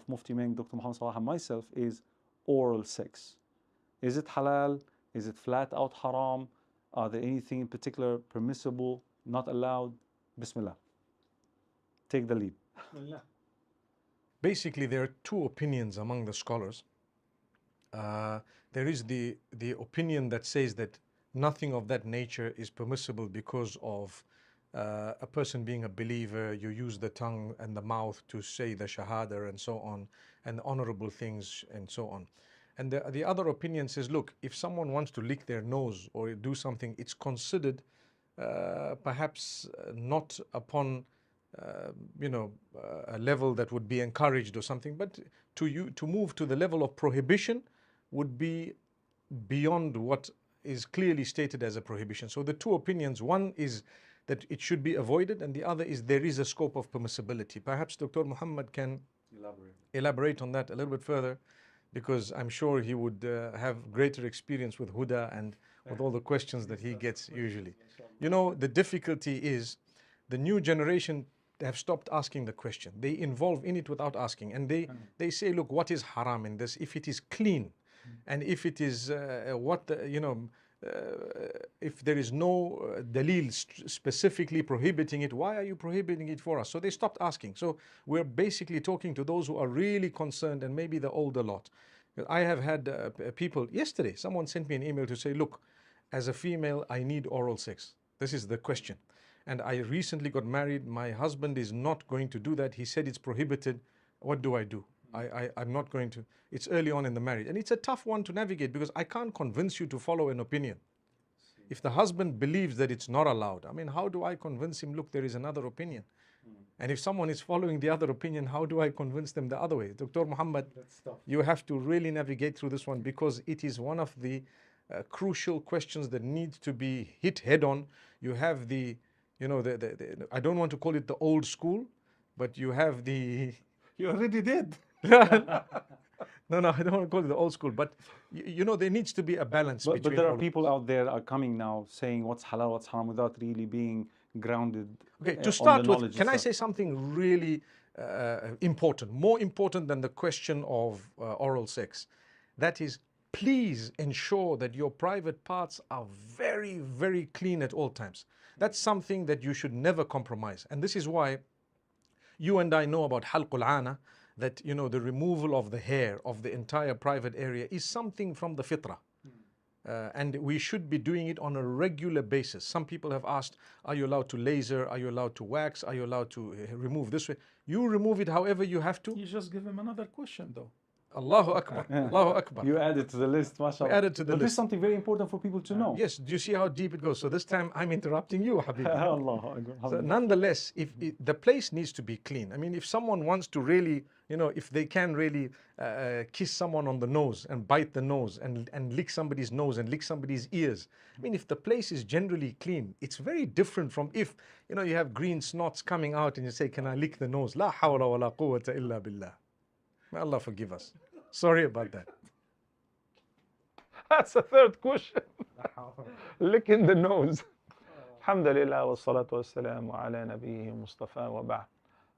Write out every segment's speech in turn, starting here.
Mufti Meng, Dr. Muhammad Salah, and myself is oral sex. Is it halal? Is it flat out haram? Are there anything in particular permissible, not allowed? Bismillah. Take the lead. Basically, there are two opinions among the scholars. There is the opinion that says that nothing of that nature is permissible because of a person being a believer. You use the tongue and the mouth to say the shahada and so on, and honorable things and so on. And the other opinion says, look, if someone wants to lick their nose or do something, it's considered perhaps not upon a level that would be encouraged or something, but to move to the level of prohibition would be beyond what is clearly stated as a prohibition. So the two opinions, one is that it should be avoided, and the other is there is a scope of permissibility. Perhaps Dr. Muhammad can elaborate on that a little bit further, because I'm sure he would have greater experience with Huda and with all the questions that he gets usually. You know, the difficulty is the new generation have stopped asking the question. They involve in it without asking, and they say, look, what is haram in this? If it is clean, and if it is if there is no dalil specifically prohibiting it, why are you prohibiting it for us? So they stopped asking. So we're basically talking to those who are really concerned, and maybe the older lot. I have had people, yesterday, someone sent me an email to say, look, as a female, I need oral sex. This is the question. And I recently got married. My husband is not going to do that. He said it's prohibited. What do I do? I'm not going to. It's early on in the marriage. And it's a tough one to navigate, because I can't convince you to follow an opinion. If the husband believes that it's not allowed, I mean, how do I convince him, look, there is another opinion? And if someone is following the other opinion, how do I convince them the other way? Dr. Muhammad, you have to really navigate through this one, because it is one of the crucial questions that needs to be hit head on. You have the, I don't want to call it the old school, but you have the... You already did. No, I don't want to call it the old school, but there needs to be a balance between. But there are people out there are coming now saying what's halal, what's haram, without really being grounded. Okay, to start with, can I say something really important, more important than the question of oral sex? That is, please ensure that your private parts are very, very clean at all times. That's something that you should never compromise. And this is why you and I know about halqul ana, that the removal of the hair of the entire private area is something from the fitrah. And we should be doing it on a regular basis. Some people have asked, are you allowed to laser? Are you allowed to wax? Are you allowed to remove this way? You remove it however you have to. You just give him another question, though. Allahu Akbar. Allahu Akbar. You added to the list, mashallah. We added to the list. This is something very important for people to know. Yes, do you see how deep it goes? So this time I'm interrupting you, Habib. Allahu Akbar. So nonetheless, the place needs to be clean. I mean, if someone wants to really, if they can really kiss someone on the nose and bite the nose and lick somebody's nose and lick somebody's ears, I mean, if the place is generally clean, it's very different from if, you have green snots coming out and you say, can I lick the nose? La hawla wa la quwwata illa billah. May Allah forgive us. Sorry about that. That's a third question. Licking the nose. Alhamdulillah wa salatu wa salamu ala nabiyyi Mustafa wa ba'd.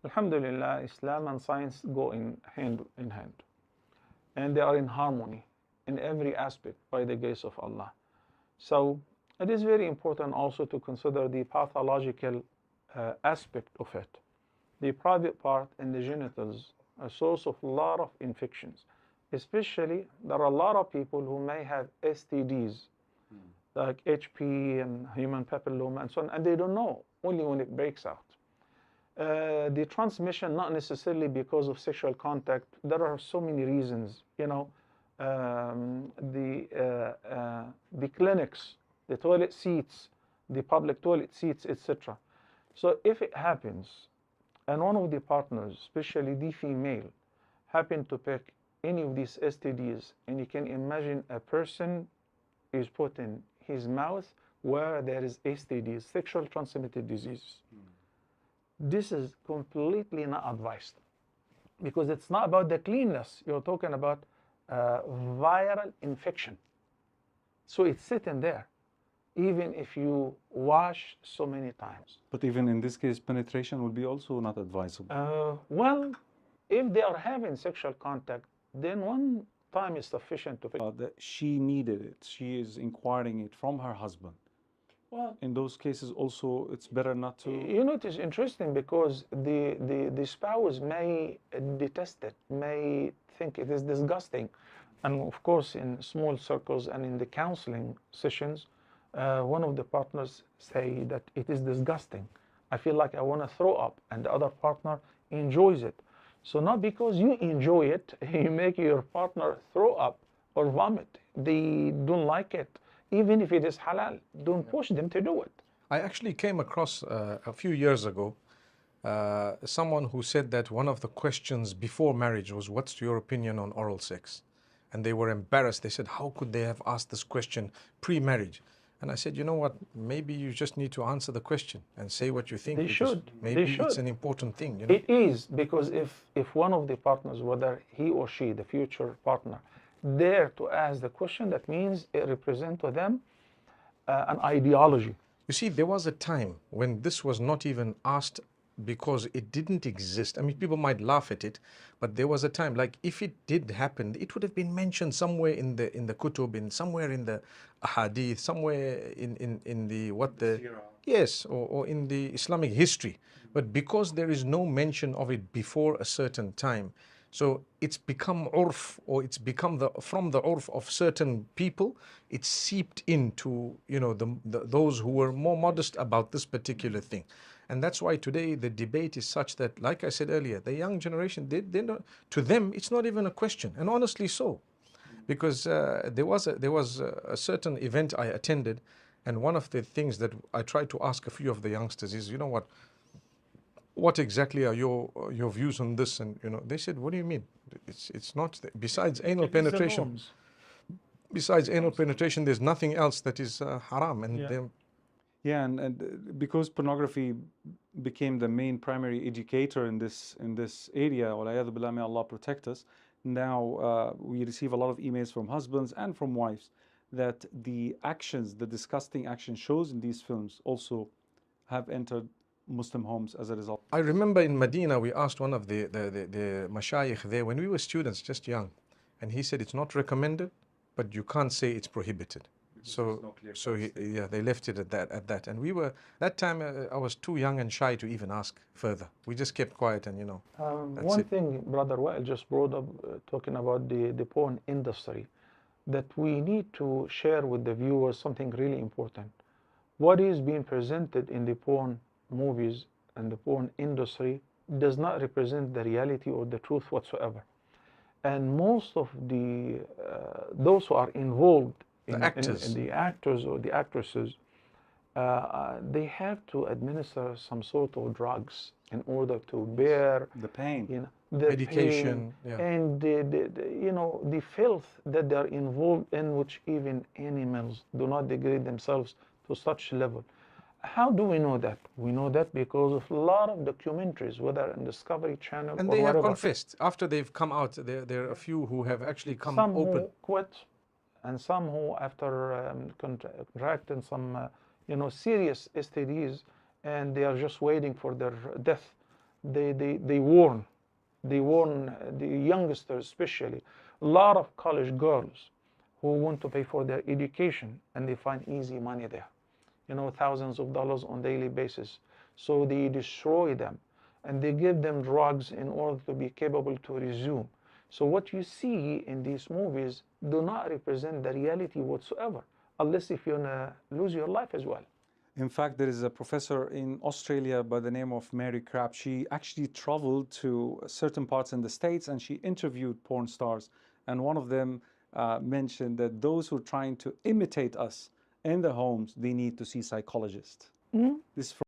Alhamdulillah, Islam and science go hand in hand. And they are in harmony in every aspect by the grace of Allah. So it is very important also to consider the pathological aspect of it. The private part and the genitals are a source of a lot of infections. Especially, there are a lot of people who may have STDs, like HP and human papilloma and so on, and they don't know, only when it breaks out. The transmission, not necessarily because of sexual contact. There are so many reasons, the clinics, the toilet seats, the public toilet seats, etc. So if it happens, and one of the partners, especially the female, happen to pick any of these STDs, and you can imagine a person is putting his mouth where there is STDs, sexual transmitted diseases. This is completely not advised, because it's not about the cleanness. You're talking about viral infection. So it's sitting there, even if you wash so many times. But even in this case, penetration would be also not advisable. Well, if they are having sexual contact, then one time is sufficient to fix. That she needed it. She is inquiring it from her husband. Well, In those cases also, it's better not to. you know, it is interesting because the spouse may detest it, may think it is disgusting. And of course, in small circles and in the counseling sessions, one of the partners say that it is disgusting. I feel like I want to throw up, and the other partner enjoys it. So not because you enjoy it, you make your partner throw up or vomit. They don't like it. Even if it is halal, don't push them to do it. I actually came across a few years ago someone who said that one of the questions before marriage was, what's your opinion on oral sex? And they were embarrassed. They said, how could they have asked this question pre-marriage? And I said, you know what, maybe you just need to answer the question and say what you think. They should. Maybe They should. it's an important thing. You know? It is, because if one of the partners, whether he or she, the future partner, dare to ask the question, that means it represents to them an ideology. You see, there was a time when this was not even asked because it didn't exist. I mean, people might laugh at it, but there was a time, like if it did happen, it would have been mentioned somewhere in the kutub, somewhere in the hadith, somewhere in the yes, or in the Islamic history. But because there is no mention of it before a certain time, so it's become urf, or it's become from the urf of certain people, it's seeped into, you know, those who were more modest about this particular thing. And that's why today the debate is such that, like I said earlier, the young generation, they don't, to them, it's not even a question, and honestly so. Because there was a certain event I attended, and one of the things that I tried to ask a few of the youngsters is, you know what exactly are your views on this? And you know, they said, what do you mean? It's not, besides anal penetration. Besides anal penetration, there's nothing else that is haram. And yeah, and because pornography became the main primary educator in this area, walayadu billah, may Allah protect us. Now we receive a lot of emails from husbands and from wives that the actions, the disgusting action shows in these films also have entered Muslim homes as a result. I remember in Medina, we asked one of the mashayikh there when we were students, just young, and he said it's not recommended, but you can't say it's prohibited. So they left it at that. And we were, that time I was too young and shy to even ask further. We just kept quiet, and you know. One thing Brother Wael just brought up, talking about the porn industry, that we need to share with the viewers something really important. What is being presented in the porn movies and the porn industry does not represent the reality or the truth whatsoever. And most of the those who are involved in the actors or the actresses, they have to administer some sort of drugs in order to bear the pain, you know, the medication, pain, and the you know, the filth that they are involved in, which even animals do not degrade themselves to such level. How do we know that? We know that because of a lot of documentaries, whether on Discovery Channel and or they whatever. have confessed after they've come out. There are a few who have actually come some open. Who quit, and some who, after contracting some you know, serious STDs, and they are just waiting for their death, they warn the youngsters, especially a lot of college girls who want to pay for their education, and they find easy money there, you know, thousands of dollars on daily basis. So they destroy them, and they give them drugs in order to be capable to resume. So what you see in these movies do not represent the reality whatsoever, unless if you want to lose your life as well. In fact, there is a professor in Australia by the name of Mary Crabb. She actually traveled to certain parts in the States, and she interviewed porn stars. And one of them mentioned that those who are trying to imitate us in the homes, they need to see psychologists. Mm-hmm. This